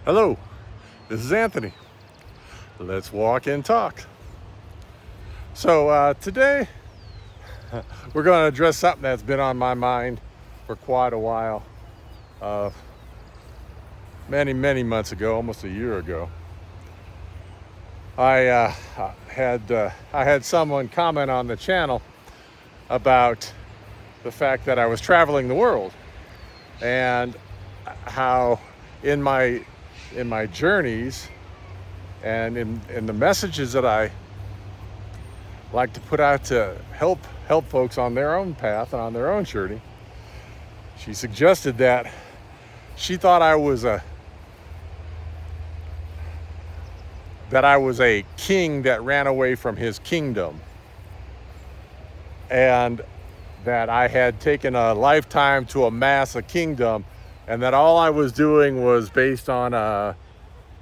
Hello, this is Anthony. Let's walk and talk. So today we're going to address something that's been on my mind for quite a while. Many months ago, almost a year ago, I had someone comment on the channel about the fact that I was traveling the world and how in my journeys and in the messages that I like to put out to help folks on their own path and on their own journey, she suggested that she thought I was a king that ran away from his kingdom, and that I had taken a lifetime to amass a kingdom, and that all I was doing was based on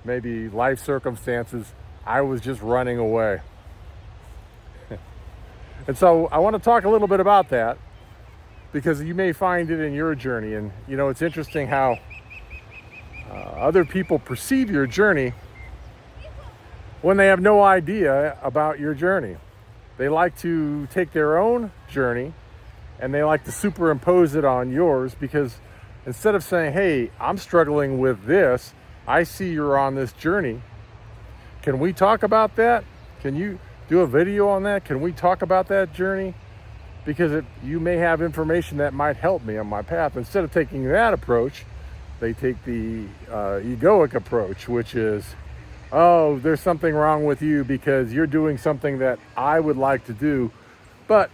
maybe life circumstances. I was just running away. And so I want to talk a little bit about that, because you may find it in your journey. And it's interesting how other people perceive your journey when they have no idea about your journey. They like to take their own journey and they like to superimpose it on yours, because instead of saying, hey, I'm struggling with this, I see you're on this journey. Can we talk about that? Can you do a video on that? Can we talk about that journey? Because you may have information that might help me on my path. Instead of taking that approach, they take the egoic approach, which is, oh, there's something wrong with you because you're doing something that I would like to do, but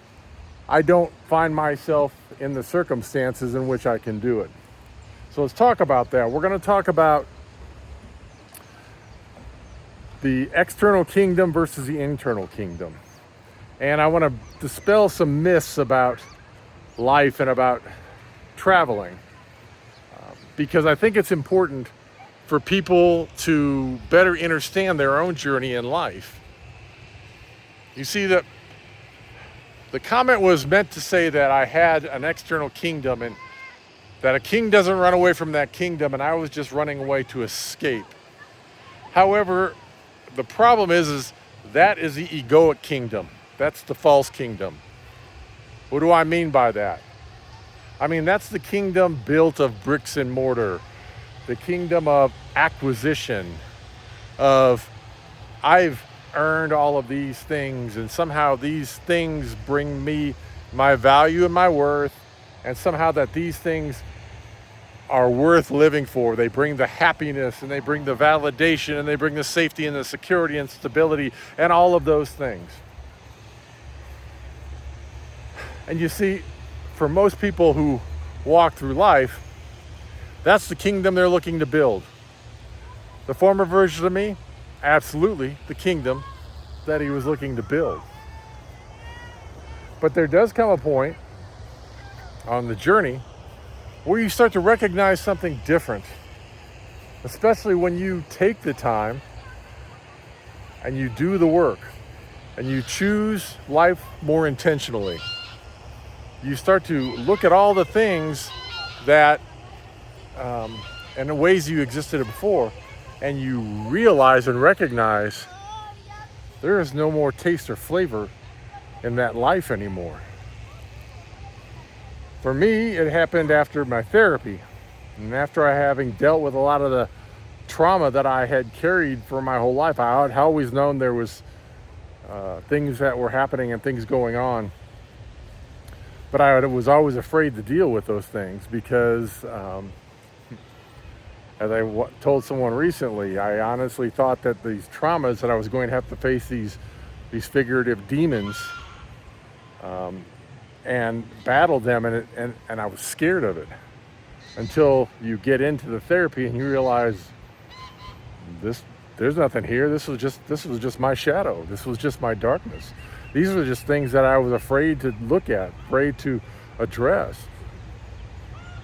I don't find myself in the circumstances in which I can do it. So let's talk about that. We're going to talk about the external kingdom versus the internal kingdom. And I want to dispel some myths about life and about traveling, because I think it's important for people to better understand their own journey in life. You see, that the comment was meant to say that I had an external kingdom and that a king doesn't run away from that kingdom, and I was just running away to escape. However, the problem is that is the egoic kingdom. That's the false kingdom. What do I mean by that? I mean, that's the kingdom built of bricks and mortar, the kingdom of acquisition, of I've earned all of these things, and somehow these things bring me my value and my worth, and somehow that these things are worth living for. They bring the happiness, and they bring the validation, and they bring the safety and the security and stability and all of those things. And you see, for most people who walk through life, that's the kingdom they're looking to build. The former version of me, absolutely the kingdom that he was looking to build. But there does come a point on the journey where you start to recognize something different, especially when you take the time and you do the work and you choose life more intentionally. You start to look at all the things that and the ways you existed before, and you realize and recognize there is no more taste or flavor in that life anymore. For me, it happened after my therapy, and after having dealt with a lot of the trauma that I had carried for my whole life. I had always known there was things that were happening and things going on, but I was always afraid to deal with those things because as I told someone recently, I honestly thought that these traumas that I was going to have to face these figurative demons and battle them, and I was scared of it, until you get into the therapy and you realize there's nothing here. This was just my shadow. This was just my darkness. These were just things that I was afraid to look at, afraid to address,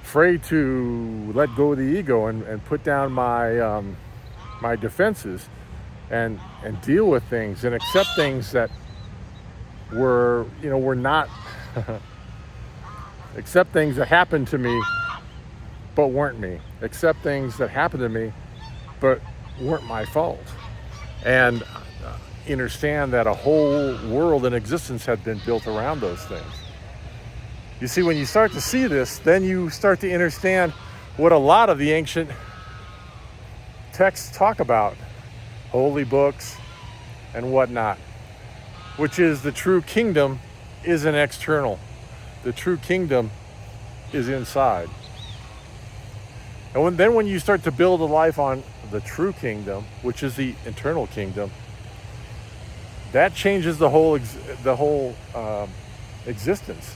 afraid to let go of the ego and put down my my defenses and deal with things and accept things that were not accept things that happened to me but weren't me. Accept things that happened to me but weren't my fault. And understand that a whole world in existence had been built around those things. You see, when you start to see this, then you start to understand what a lot of the ancient texts talk about, holy books and whatnot, which is the true kingdom isn't external. The true kingdom is inside. And when you start to build a life on the true kingdom, which is the eternal kingdom, that changes the whole existence.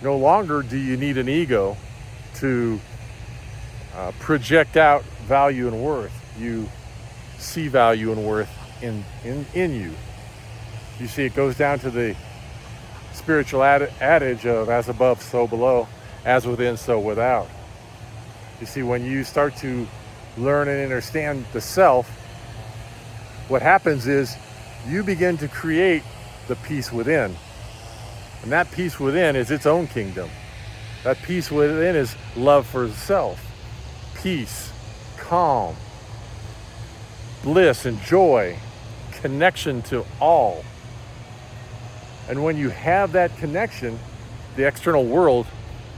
No longer do you need an ego to project out value and worth. You see value and worth in you. You see, it goes down to the spiritual adage of as above, so below, as within, so without. You see, when you start to learn and understand the self, what happens is you begin to create the peace within. And that peace within is its own kingdom. That peace within is love for self, peace, calm, bliss and joy, connection to all. And when you have that connection, the external world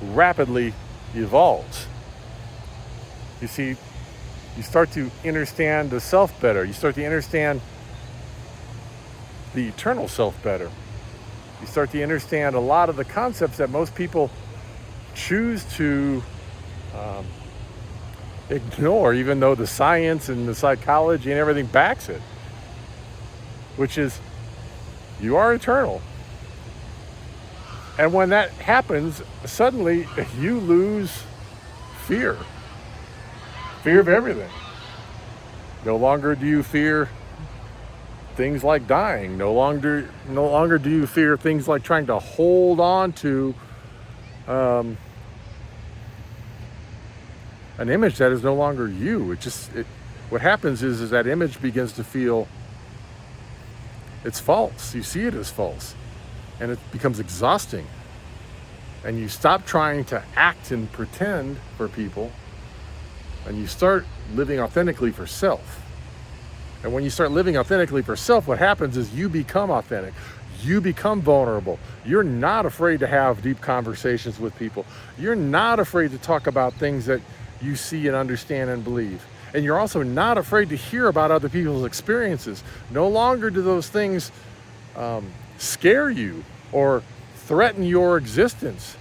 rapidly evolves. You see, you start to understand the self better. You start to understand the eternal self better. You start to understand a lot of the concepts that most people choose to ignore, even though the science and the psychology and everything backs it, which is you are eternal. And when that happens, suddenly you lose fear of everything. No longer do you fear things like dying. No longer do you fear things like trying to hold on to an image that is no longer you. What happens is that image begins to feel it's false. You see it as false, and it becomes exhausting. And you stop trying to act and pretend for people, and you start living authentically for self. And when you start living authentically for self, what happens is you become authentic. You become vulnerable. You're not afraid to have deep conversations with people. You're not afraid to talk about things that you see and understand and believe. And you're also not afraid to hear about other people's experiences. No longer do those things scare you or threaten your existence,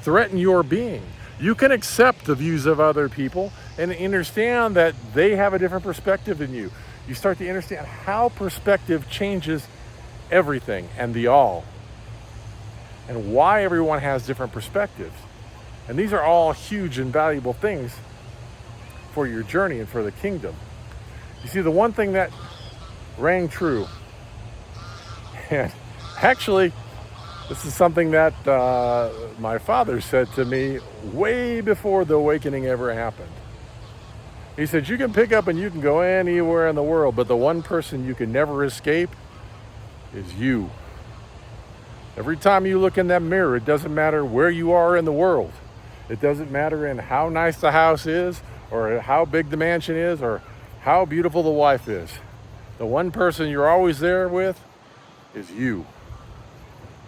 threaten your being. You can accept the views of other people and understand that they have a different perspective than you. You start to understand how perspective changes everything and the all, and why everyone has different perspectives. And these are all huge and valuable things for your journey and for the kingdom. You see, the one thing that rang true, and actually, this is something that my father said to me way before the awakening ever happened. He said, you can pick up and you can go anywhere in the world, but the one person you can never escape is you. Every time you look in that mirror, it doesn't matter where you are in the world. It doesn't matter in how nice the house is, or how big the mansion is, or how beautiful the wife is. The one person you're always there with is you.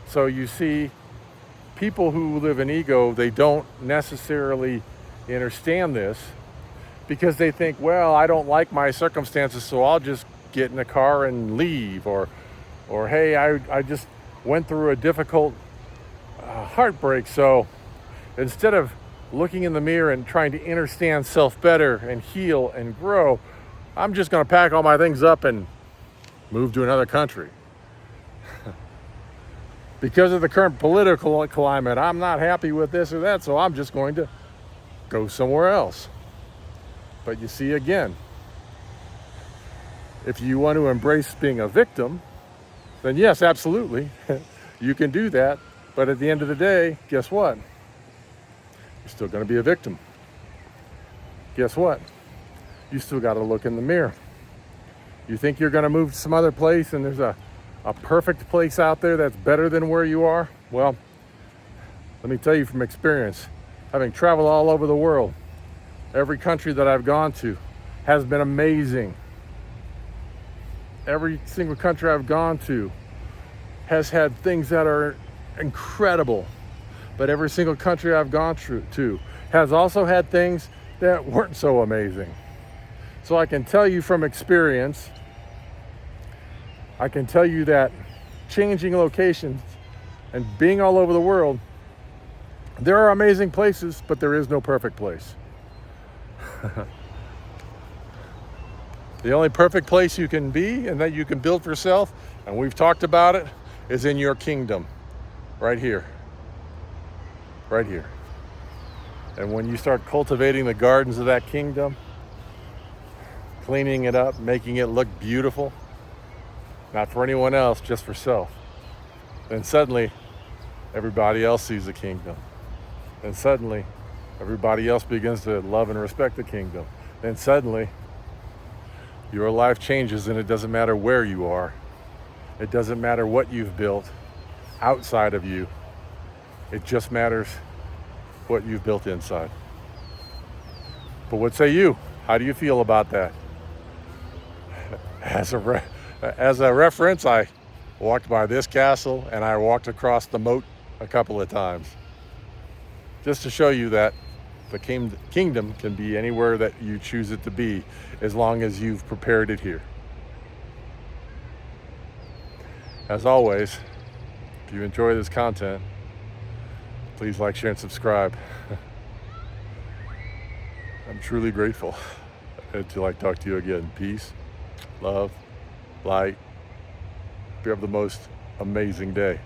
So you see, people who live in ego, they don't necessarily understand this, because they think, well, I don't like my circumstances, so I'll just get in a car and leave. Or hey, I just went through a difficult heartbreak, so instead of looking in the mirror and trying to understand self better and heal and grow, I'm just going to pack all my things up and move to another country. Because of the current political climate, I'm not happy with this or that, so I'm just going to go somewhere else. But you see, again, if you want to embrace being a victim, then yes, absolutely, you can do that. But at the end of the day, guess what? You're still going to be a victim. Guess what? You still got to look in the mirror. You think you're going to move to some other place and there's a perfect place out there that's better than where you are? Well, let me tell you from experience, having traveled all over the world, every country that I've gone to, has been amazing. Every single country I've gone to has had things that are incredible. But every single country I've gone to has also had things that weren't so amazing. So I can tell you from experience, I can tell you that changing locations and being all over the world, there are amazing places, but there is no perfect place. The only perfect place you can be and that you can build for yourself, and we've talked about it, is in your kingdom, right here. Right here. And when you start cultivating the gardens of that kingdom, cleaning it up, making it look beautiful, not for anyone else, just for self, then suddenly everybody else sees the kingdom. And suddenly everybody else begins to love and respect the kingdom. Then suddenly your life changes, and it doesn't matter where you are. It doesn't matter what you've built outside of you. It just matters what you've built inside. But what say you? How do you feel about that? As a reference, I walked by this castle and I walked across the moat a couple of times, just to show you that the kingdom can be anywhere that you choose it to be, as long as you've prepared it here. As always, if you enjoy this content, please like, share, and subscribe. I'm truly grateful until I talk to you again. Peace, love, light. You have the most amazing day.